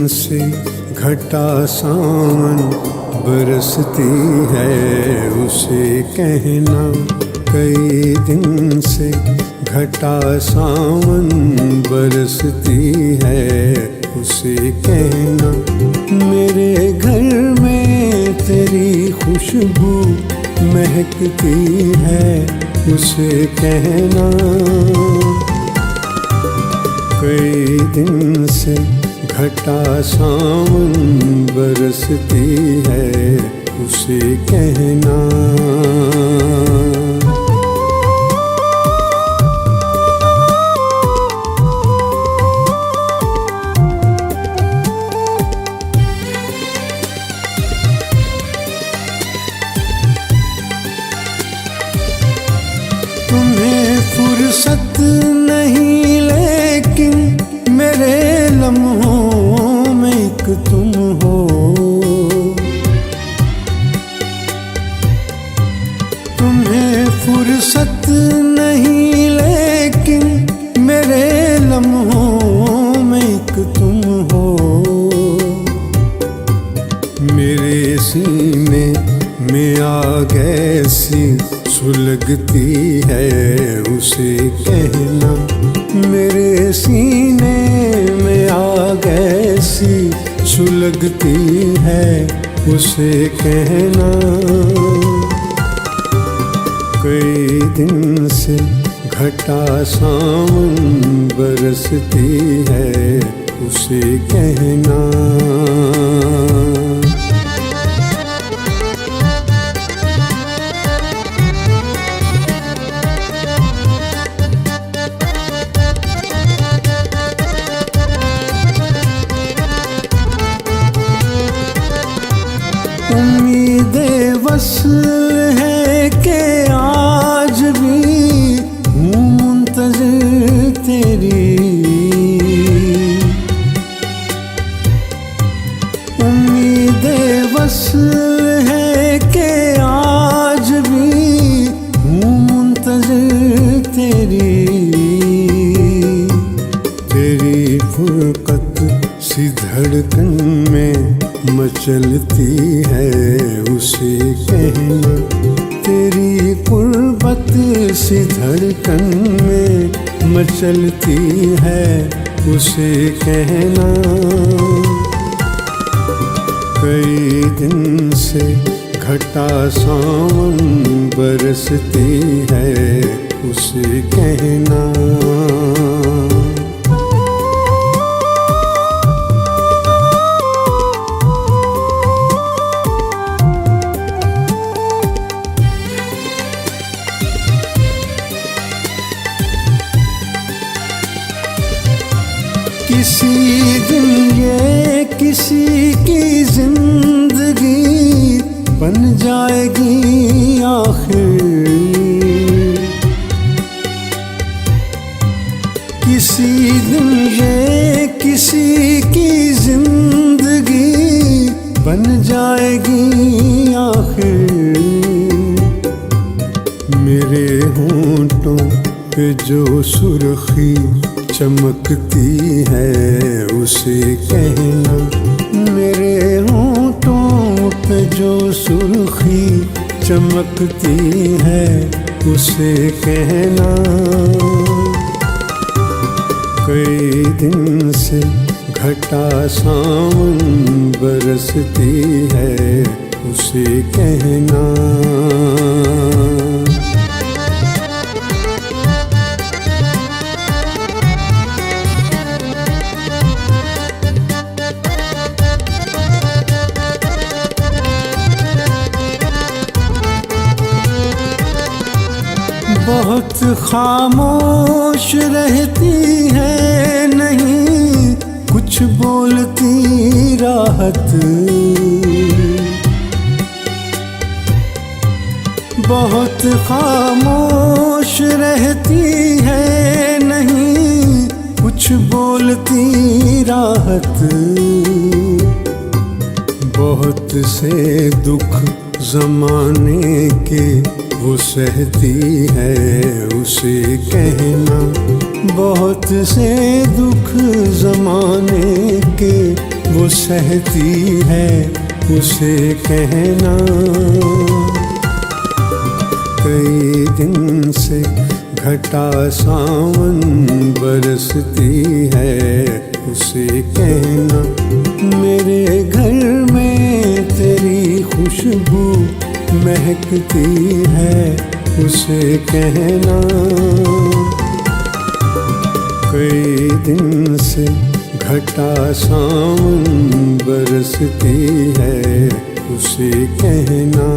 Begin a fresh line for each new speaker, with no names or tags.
से घटा सावन बरसती है उसे कहना। कई दिन से घटा सावन बरसती है उसे कहना। मेरे घर में तेरी खुशबू महकती है उसे कहना। कई दिन से घटा सावन बरसती है उसे कहना। तुम्हें फुर्सत नहीं लेकिन मेरे लम्हों में एक तुम हो। तुम्हें फुर्सत नहीं लेकिन मेरे लम्हों में एक तुम हो। मेरे सीने में आग ऐसी सुलगती है उसे कहना। मेरे सीने में आग ऐसी सुलगती है उसे कहना। कई दिन से घटा सावन बरसती है उसे कहना। उम्मीदें वस्ल है कि आज भी हूँ मुंतज़िर तेरी। उम्मीदें वस्ल है कि आज भी हूँ मुंतज़िर तेरी। तेरी फुरकत सी धड़कन में मचलती है उसे कहना। तेरी कुर्बत सी धड़कन में मचलती है उसे कहना। कई दिन से घटा सावन बरसती है उसे कहना। किसी दिन ये किसी की जिंदगी बन जाएगी आखिर। किसी दिन ये किसी की जिंदगी बन जाएगी आखिर। मेरे होंठों पे जो सुर्खी चमकती है उसे कहना। मेरे होंठों पे जो सुर्खी चमकती है उसे कहना। कई दिन से घटा सावन बरसती है उसे कहना। बहुत खामोश रहती है नहीं कुछ बोलती राहत। बहुत खामोश रहती है नहीं कुछ बोलती राहत। बहुत से दुख ज़माने के वो सहती है उसे कहना। बहुत से दुख ज़माने के वो सहती है उसे कहना। कई दिन से घटा सावन बरसती है उसे कहना। मेरे घर में तेरी खुशबू महकती है उसे कहना। कई दिन से घटा सावन बरसती है उसे कहना।